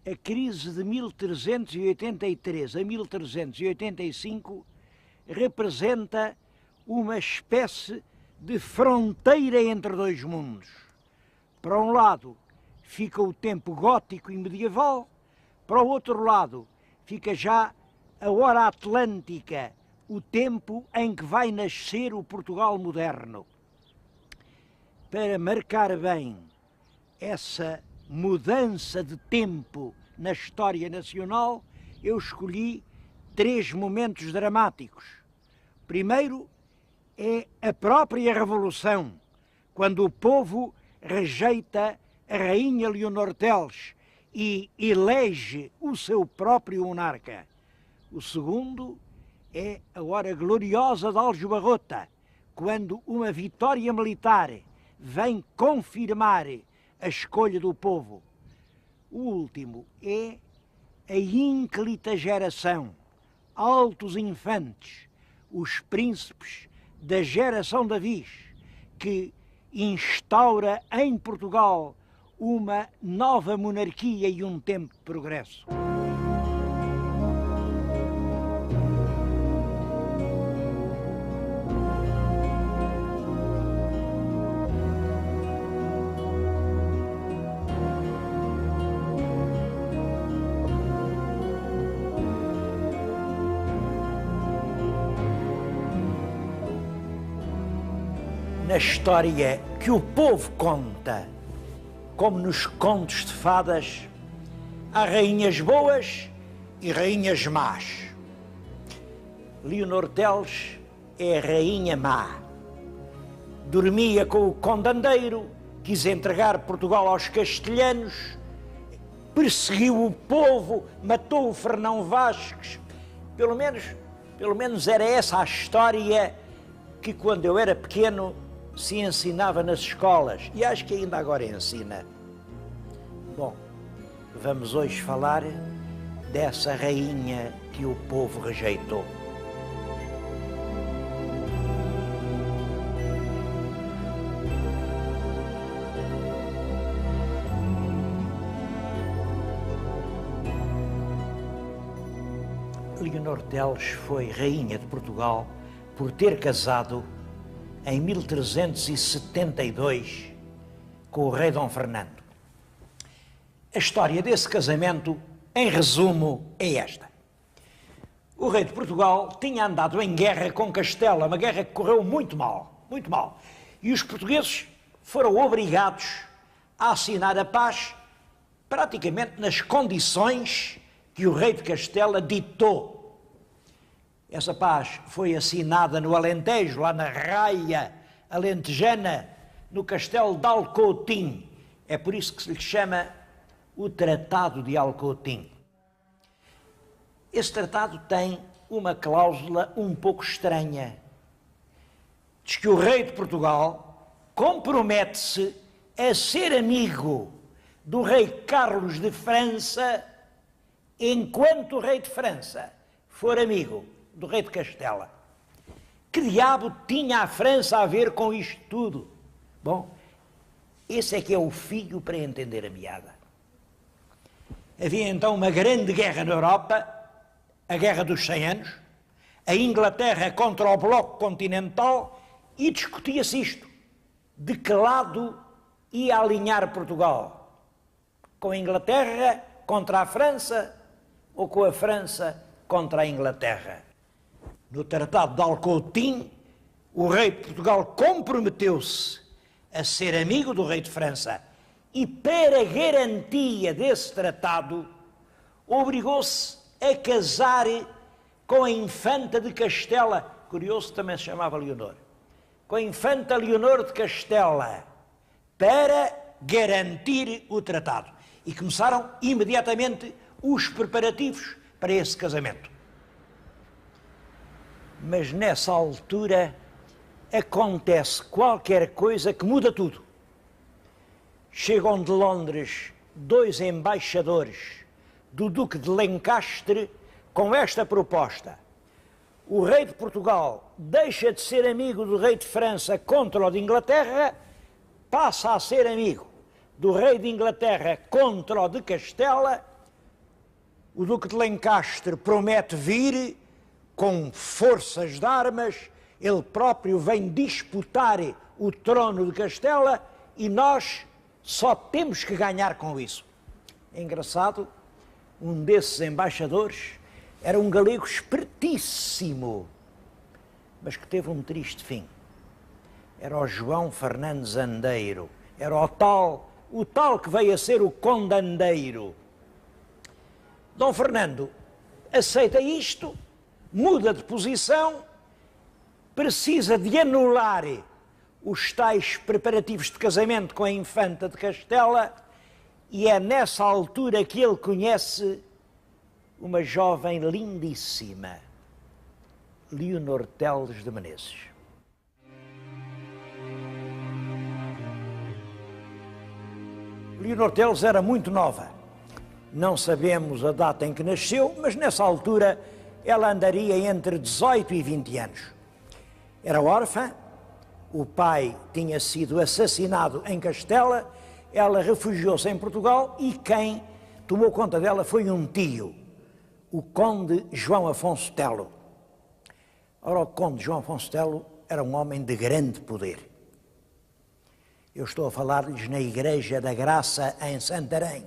a crise de 1383 a 1385 representa uma espécie de fronteira entre dois mundos. Para um lado fica o tempo gótico e medieval, para o outro lado fica já a hora atlântica, o tempo em que vai nascer o Portugal moderno. Para marcar bem essa mudança de tempo na história nacional, eu escolhi 3 momentos dramáticos. Primeiro é a própria Revolução, quando o povo rejeita a rainha Leonor Teles e elege o seu próprio monarca. O segundo é a hora gloriosa de Aljubarrota, quando uma vitória militar vem confirmar a escolha do povo. O último é a ínclita geração, altos infantes, os príncipes da geração da Viz, que instaura em Portugal uma nova monarquia e um tempo de progresso. Na história que o povo conta, como nos contos de fadas, há rainhas boas e rainhas más. Leonor Teles é a rainha má. Dormia com o condandeiro, quis entregar Portugal aos castelhanos, perseguiu o povo, matou o Fernão Vasques. Pelo menos era essa a história que, quando eu era pequeno, se ensinava nas escolas, e acho que ainda agora ensina. Bom, vamos hoje falar dessa rainha que o povo rejeitou. Leonor Teles foi rainha de Portugal por ter casado em 1372 com o rei Dom Fernando. A história desse casamento, em resumo, é esta. O rei de Portugal tinha andado em guerra com Castela, uma guerra que correu muito mal, muito mal. E os portugueses foram obrigados a assinar a paz praticamente nas condições que o rei de Castela ditou. Essa paz foi assinada no Alentejo, lá na raia alentejana, no castelo de Alcoutim. É por isso que se lhe chama o Tratado de Alcoutim. Esse tratado tem uma cláusula um pouco estranha. Diz que o rei de Portugal compromete-se a ser amigo do rei Carlos de França enquanto o rei de França for amigo do rei de Castela. Que diabo tinha a França a ver com isto tudo? Bom, esse é que é o fio para entender a meada. Havia então uma grande guerra na Europa, a Guerra dos 100 Anos, a Inglaterra contra o Bloco Continental, e discutia-se isto, de que lado ia alinhar Portugal? Com a Inglaterra contra a França ou com a França contra a Inglaterra? No Tratado de Alcoutim, o rei de Portugal comprometeu-se a ser amigo do rei de França e, para garantia desse tratado, obrigou-se a casar com a infanta de Castela, curioso, também se chamava Leonor, com a infanta Leonor de Castela, para garantir o tratado. E começaram imediatamente os preparativos para esse casamento. Mas nessa altura acontece qualquer coisa que muda tudo. Chegam de Londres 2 embaixadores do Duque de Lencastre com esta proposta: o rei de Portugal deixa de ser amigo do rei de França contra o de Inglaterra, passa a ser amigo do rei de Inglaterra contra o de Castela, O Duque de Lencastre promete vir com forças de armas, ele próprio vem disputar o trono de Castela e nós só temos que ganhar com isso. É engraçado, um desses embaixadores era um galego espertíssimo, mas que teve um triste fim. Era o João Fernandes Andeiro, era o tal que veio a ser o Conde Andeiro. Dom Fernando aceita isto, muda de posição, precisa de anular os tais preparativos de casamento com a infanta de Castela e é nessa altura que ele conhece uma jovem lindíssima, Leonor Teles de Menezes. Leonor Teles era muito nova, não sabemos a data em que nasceu, mas nessa altura ela andaria entre 18 e 20 anos. Era órfã, o pai tinha sido assassinado em Castela, ela refugiou-se em Portugal e quem tomou conta dela foi um tio, o Conde João Afonso Telo. Ora, o Conde João Afonso Telo era um homem de grande poder. Eu estou a falar-lhes na Igreja da Graça em Santarém.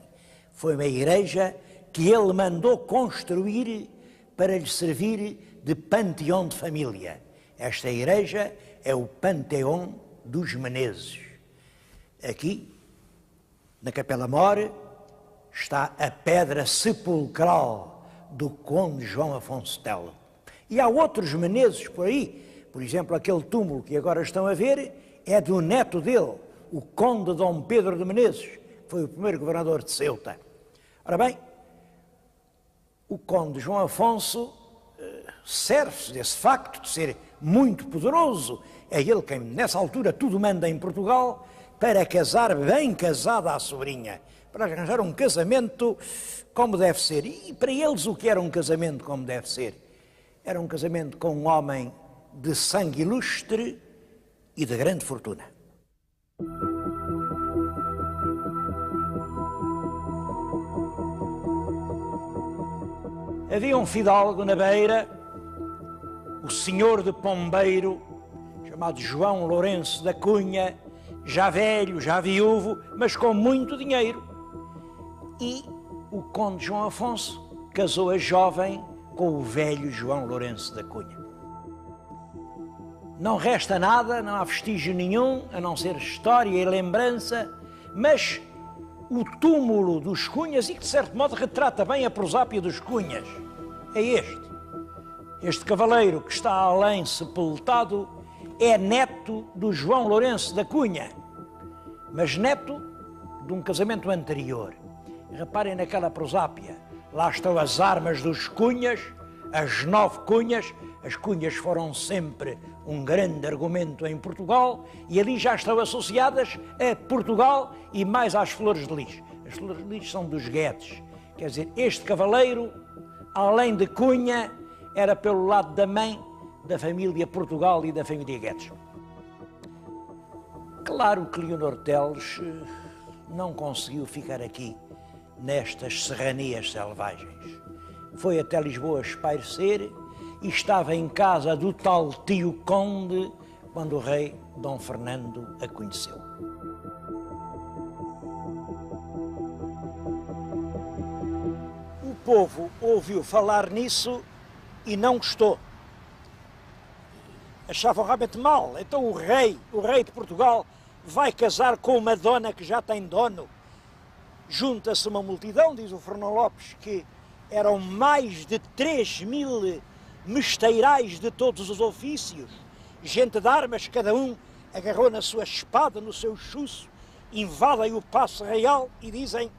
Foi uma igreja que ele mandou construir para lhe servir de panteão de família. Esta igreja é o Panteão dos Menezes. Aqui, na Capela Mor, está a pedra sepulcral do Conde João Afonso Telo. E há outros Menezes por aí, por exemplo, aquele túmulo que agora estão a ver é do neto dele, o Conde Dom Pedro de Menezes, que foi o primeiro governador de Ceuta. Ora bem, o Conde João Afonso serve-se desse facto de ser muito poderoso. É ele quem, nessa altura, tudo manda em Portugal para casar bem casada à sobrinha, para arranjar um casamento como deve ser. E para eles o que era um casamento como deve ser? Era um casamento com um homem de sangue ilustre e de grande fortuna. Havia um fidalgo na Beira, o senhor de Pombeiro, chamado João Lourenço da Cunha, já velho, já viúvo, mas com muito dinheiro. E o conde João Afonso casou a jovem com o velho João Lourenço da Cunha. Não resta nada, não há vestígio nenhum, a não ser história e lembrança, mas o túmulo dos Cunhas, e que de certo modo retrata bem a prosápia dos Cunhas, é este. Este cavaleiro que está além sepultado é neto do João Lourenço da Cunha, mas neto de um casamento anterior. Reparem naquela prosápia, lá estão as armas dos Cunhas, as 9 Cunhas. As Cunhas foram sempre um grande argumento em Portugal e ali já estão associadas a Portugal e mais às Flores de Lis. As Flores de Lis são dos Guedes. Quer dizer, este cavaleiro, além de Cunha, era pelo lado da mãe da família Portugal e da família Guedes. Claro que Leonor Teles não conseguiu ficar aqui nestas serranias selvagens. Foi até Lisboa espairecer e estava em casa do tal tio Conde quando o rei Dom Fernando a conheceu. O povo ouviu falar nisso e não gostou. Achavam realmente mal. Então o rei de Portugal, vai casar com uma dona que já tem dono. Junta-se uma multidão, diz o Fernão Lopes, que eram mais de 3.000 mesteirais de todos os ofícios, gente de armas, cada um agarrou na sua espada, no seu chuço, invadem o Paço Real e dizem: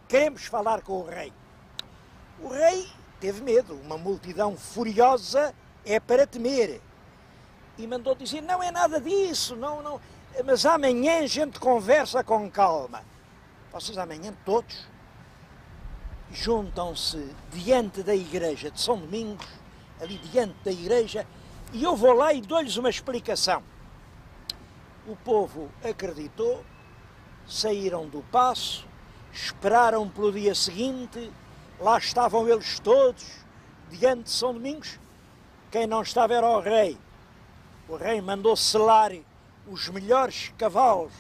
queremos falar com o rei. O rei teve medo, uma multidão furiosa é para temer, e mandou dizer: não é nada disso, não, mas amanhã a gente conversa com calma. Vocês amanhã todos juntam-se diante da igreja de São Domingos, ali diante da igreja, e eu vou lá e dou-lhes uma explicação. O povo acreditou, saíram do paço, esperaram pelo dia seguinte, Lá estavam eles todos, diante de São Domingos. Quem não estava era o rei. O rei mandou selar os melhores cavalos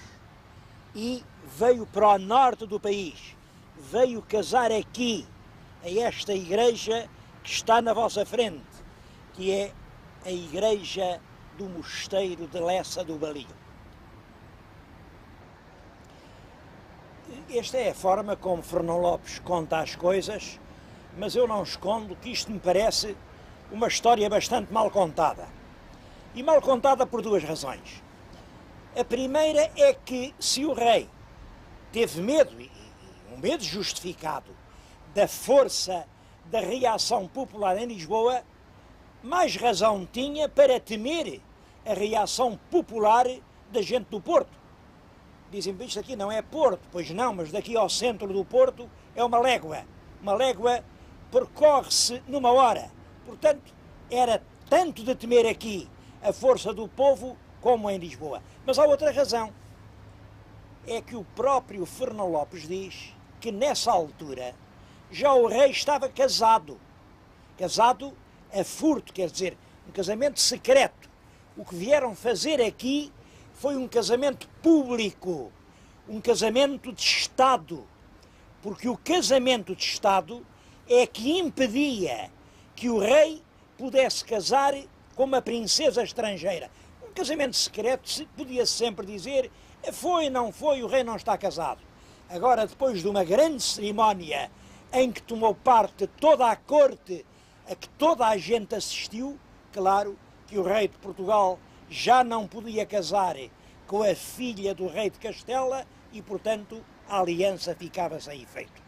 e veio para o norte do país. Veio casar aqui, a esta igreja que está na vossa frente, que é a igreja do mosteiro de Lessa do Balio. Esta é a forma como Fernão Lopes conta as coisas, mas eu não escondo que isto me parece uma história bastante mal contada. E mal contada por duas razões. A primeira é que se o rei teve medo, e um medo justificado, da força da reação popular em Lisboa, mais razão tinha para temer a reação popular da gente do Porto. Dizem-me, isto aqui não é Porto, pois não, mas daqui ao centro do Porto é uma légua. Uma légua percorre-se numa hora. Portanto, era tanto de temer aqui a força do povo como em Lisboa. Mas há outra razão. É que o próprio Fernão Lopes diz que nessa altura já o rei estava casado. Casado a furto, quer dizer, um casamento secreto. O que vieram fazer aqui foi um casamento público, um casamento de Estado, porque o casamento de Estado é que impedia que o rei pudesse casar com uma princesa estrangeira. Um casamento secreto podia sempre dizer, foi, não foi, o rei não está casado. Agora, depois de uma grande cerimónia em que tomou parte toda a corte, a que toda a gente assistiu, claro que o rei de Portugal já não podia casar com a filha do rei de Castela e, portanto, a aliança ficava sem efeito.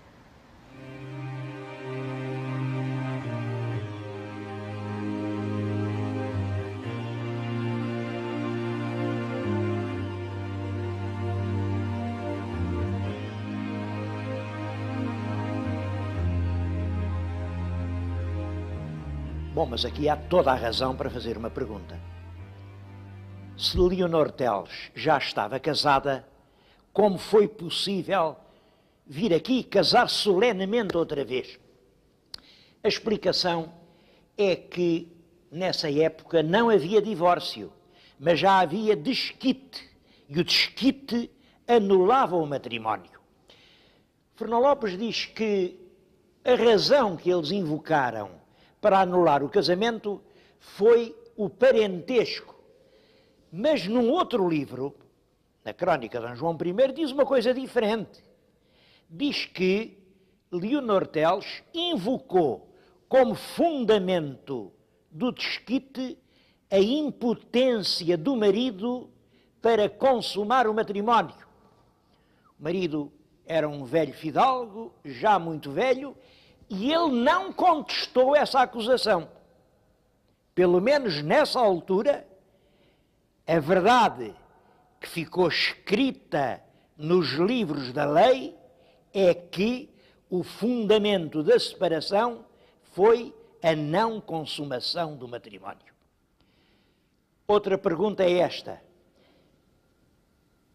Bom, mas aqui há toda a razão para fazer uma pergunta. Se Leonor Teles já estava casada, como foi possível vir aqui casar solenemente outra vez? A explicação é que nessa época não havia divórcio, mas já havia desquite, e o desquite anulava o matrimónio. Fernão Lopes diz que a razão que eles invocaram para anular o casamento foi o parentesco. Mas num outro livro, na Crónica de D. João I, diz uma coisa diferente. Diz que Leonor Teles invocou como fundamento do desquite a impotência do marido para consumar o matrimónio. O marido era um velho fidalgo, já muito velho, e ele não contestou essa acusação. Pelo menos nessa altura, a verdade que ficou escrita nos livros da lei é que o fundamento da separação foi a não consumação do matrimónio. Outra pergunta é esta.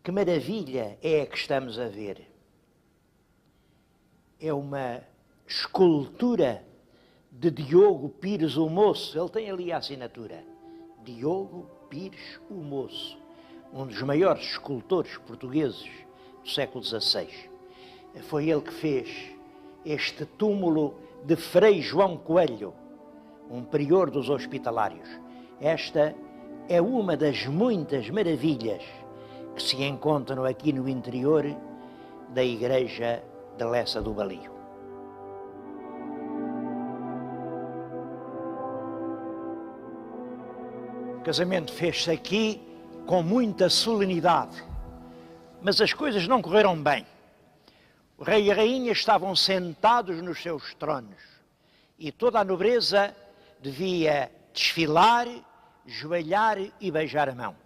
Que maravilha é a que estamos a ver? É uma escultura de Diogo Pires o Moço. Ele tem ali a assinatura. Diogo Pires o Moço, um dos maiores escultores portugueses do século XVI. Foi ele que fez este túmulo de Frei João Coelho, um prior dos Hospitalários. Esta é uma das muitas maravilhas que se encontram aqui no interior da igreja de Lessa do Balio. O casamento fez-se aqui com muita solenidade, mas as coisas não correram bem. O rei e a rainha estavam sentados nos seus tronos e toda a nobreza devia desfilar, joelhar e beijar a mão.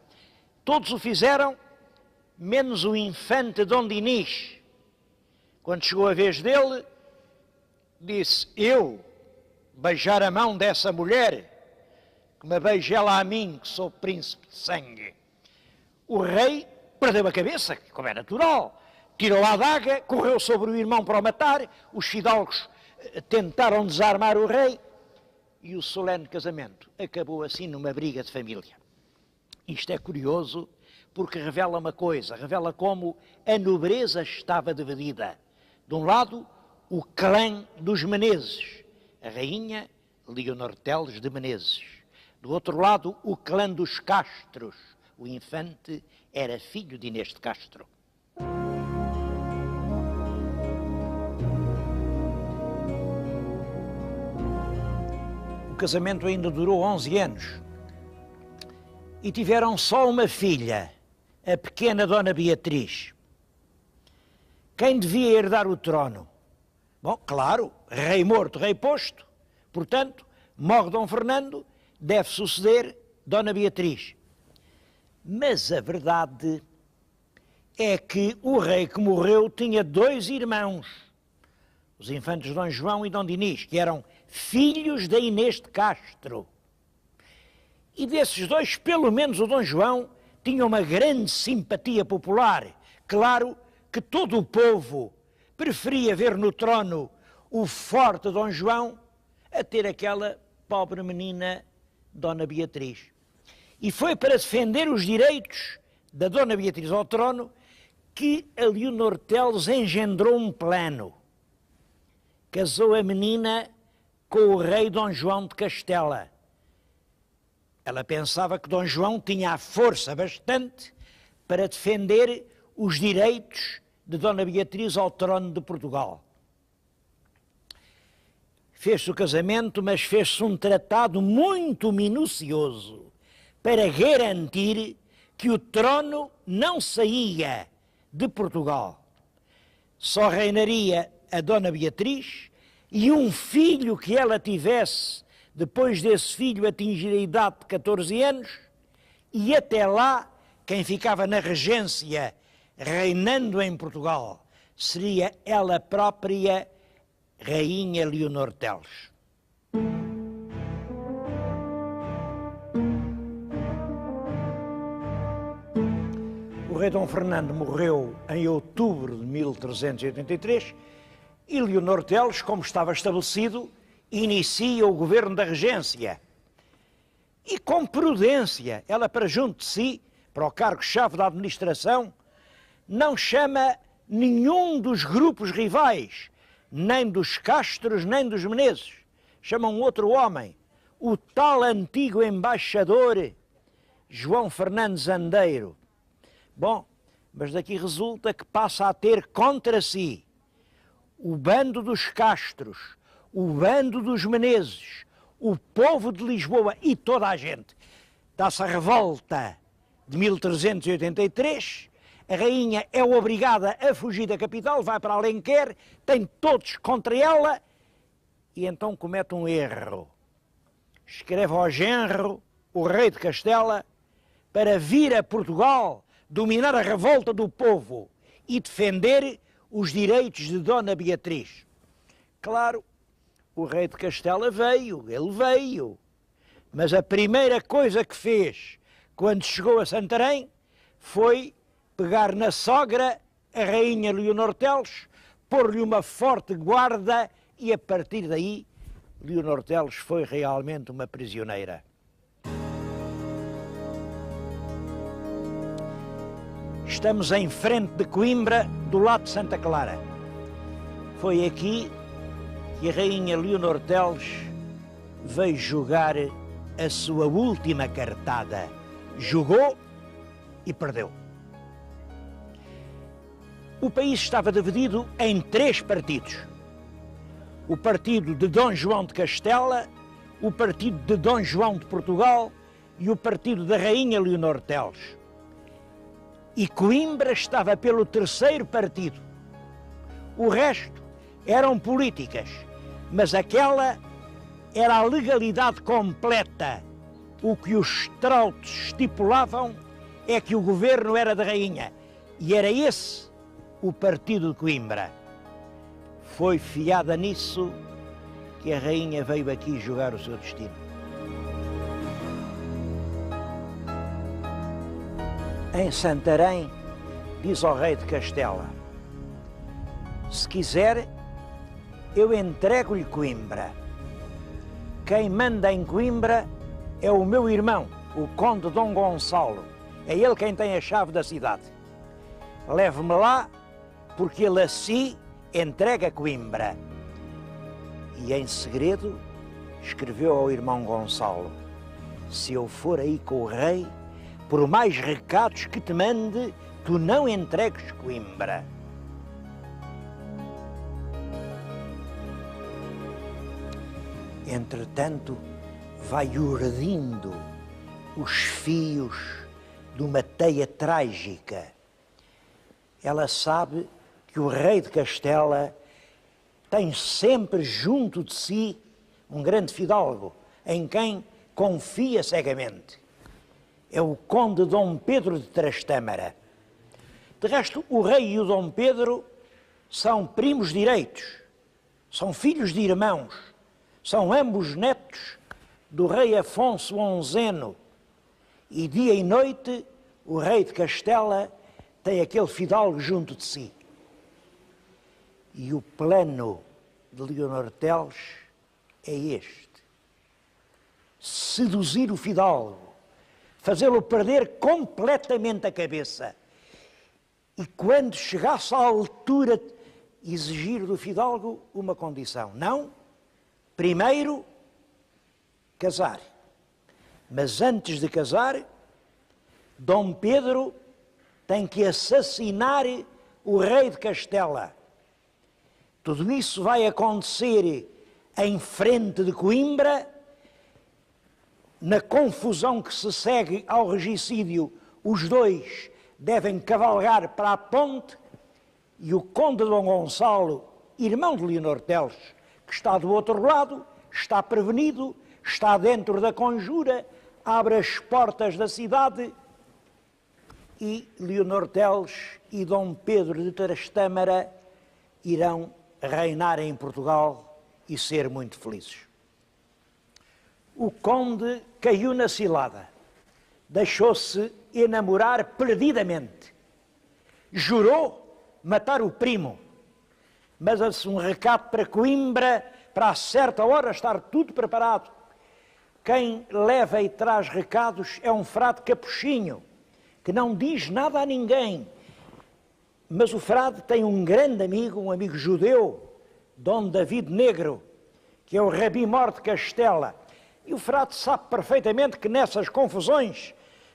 Todos o fizeram, menos o infante Dom Dinis. Quando chegou a vez dele, disse, eu beijar a mão dessa mulher, que me beije ela a mim, que sou príncipe de sangue. O rei perdeu a cabeça, como é natural, tirou a adaga, correu sobre o irmão para o matar, os fidalgos tentaram desarmar o rei e o solene casamento acabou assim numa briga de família. Isto é curioso porque revela uma coisa, revela como a nobreza estava dividida. De um lado, o clã dos Menezes, a rainha Leonor Teles de Menezes. Do outro lado, o clã dos Castros, o infante era filho de Inês de Castro. O casamento ainda durou 11 anos e tiveram só uma filha, a pequena Dona Beatriz. Quem devia herdar o trono? Bom, claro, rei morto, rei posto. Portanto, morre Dom Fernando, deve suceder Dona Beatriz. Mas a verdade é que o rei que morreu tinha 2 irmãos, os infantes Dom João e Dom Dinis, que eram filhos da Inês de Castro. E desses 2, pelo menos o Dom João, tinha uma grande simpatia popular. Claro que todo o povo preferia ver no trono o forte Dom João a ter aquela pobre menina Dona Beatriz. E foi para defender os direitos da Dona Beatriz ao trono que a Leonor Teles engendrou um plano. Casou a menina com o rei Dom João de Castela. Ela pensava que Dom João tinha a força bastante para defender os direitos de Dona Beatriz ao trono de Portugal. Fez-se o casamento, mas fez-se um tratado muito minucioso para garantir que o trono não saía de Portugal. Só reinaria a Dona Beatriz e um filho que ela tivesse depois desse filho atingir a idade de 14 anos, e até lá, quem ficava na regência reinando em Portugal seria ela própria, Rainha Leonor Teles. O rei Dom Fernando morreu em outubro de 1383 e Leonor Teles, como estava estabelecido, inicia o governo da regência. E com prudência, ela para junto de si, para o cargo-chave da administração, não chama nenhum dos grupos rivais, nem dos Castros, nem dos Menezes. Chama um outro homem, o tal antigo embaixador João Fernandes Andeiro. Bom, mas daqui resulta que passa a ter contra si o bando dos Castros, o bando dos Menezes, o povo de Lisboa e toda a gente. Dá-se a revolta de 1383, a rainha é obrigada a fugir da capital, vai para Alenquer, tem todos contra ela e então comete um erro. Escreve ao genro, o rei de Castela, para vir a Portugal, dominar a revolta do povo e defender os direitos de Dona Beatriz. Claro, o rei de Castela veio, ele veio, mas a primeira coisa que fez quando chegou a Santarém foi pegar na sogra, a rainha Leonor Teles, pôr-lhe uma forte guarda e a partir daí Leonor Teles foi realmente uma prisioneira. Estamos em frente de Coimbra, do lado de Santa Clara. Foi aqui que a rainha Leonor Teles veio jogar a sua última cartada. Jogou e perdeu. O país estava dividido em 3 partidos. O partido de Dom João de Castela, o partido de Dom João de Portugal e o partido da rainha Leonor Teles. E Coimbra estava pelo 3º partido. O resto eram políticas, mas aquela era a legalidade completa. O que os trautos estipulavam é que o governo era da rainha, e era esse o partido de Coimbra. Foi fiada nisso que a rainha veio aqui jogar o seu destino. Em Santarém, diz ao rei de Castela: se quiser, eu entrego-lhe Coimbra. Quem manda em Coimbra é o meu irmão, o conde Dom Gonçalo. É ele quem tem a chave da cidade. Leve-me lá, porque ele assim entrega Coimbra. E em segredo escreveu ao irmão Gonçalo: se eu for aí com o rei, por mais recados que te mande, tu não entregues Coimbra. Entretanto, vai urdindo os fios de uma teia trágica. Ela sabe que o rei de Castela tem sempre junto de si um grande fidalgo, em quem confia cegamente. É o conde Dom Pedro de Trastâmara. De resto, o rei e o Dom Pedro são primos direitos, são filhos de irmãos, são ambos netos do rei Afonso XI. E dia e noite o rei de Castela tem aquele fidalgo junto de si. E o plano de Leonor Teles é este: seduzir o fidalgo, fazê-lo perder completamente a cabeça. E quando chegasse à altura, exigir do fidalgo uma condição. Não, primeiro, casar. Mas antes de casar, Dom Pedro tem que assassinar o rei de Castela. Tudo isso vai acontecer em frente de Coimbra. Na confusão que se segue ao regicídio, os dois devem cavalgar para a ponte e o conde Dom Gonçalo, irmão de Leonor Teles, que está do outro lado, está prevenido, está dentro da conjura, abre as portas da cidade e Leonor Teles e Dom Pedro de Trastâmara irão reinar em Portugal e ser muito felizes. O conde caiu na cilada, deixou-se enamorar perdidamente, jurou matar o primo, mas um recado para Coimbra, para a certa hora estar tudo preparado. Quem leva e traz recados é um frade capuchinho, que não diz nada a ninguém, mas o frade tem um grande amigo, um amigo judeu, Dom David Negro, que é o Rabi Mor de Castela. E o frade sabe perfeitamente que nessas confusões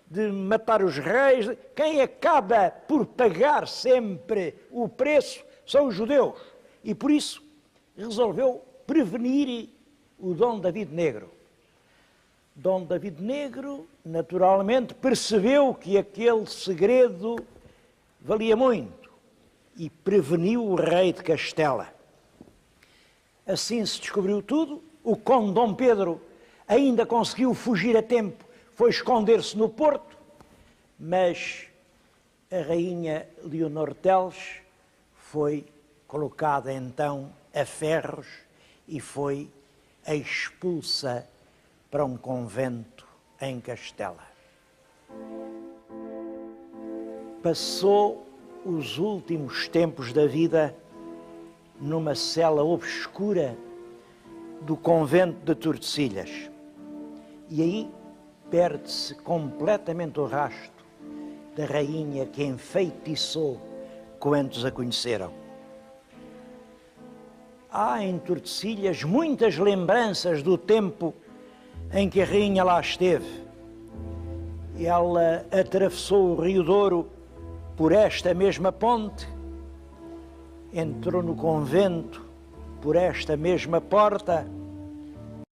de matar os reis, quem acaba por pagar sempre o preço são os judeus. E por isso resolveu prevenir o Dom David Negro. Dom David Negro, naturalmente, percebeu que aquele segredo valia muito e preveniu o rei de Castela. Assim se descobriu tudo. O conde Dom Pedro ainda conseguiu fugir a tempo, foi esconder-se no Porto, mas a rainha Leonor Teles foi colocada então a ferros e foi expulsa para um convento em Castela. Passou os últimos tempos da vida numa cela obscura do convento de Tordesilhas. E aí perde-se completamente o rastro da rainha que enfeitiçou quantos a conheceram. Há em Tordesilhas muitas lembranças do tempo em que a rainha lá esteve. Ela atravessou o Rio Douro por esta mesma ponte, entrou no convento por esta mesma porta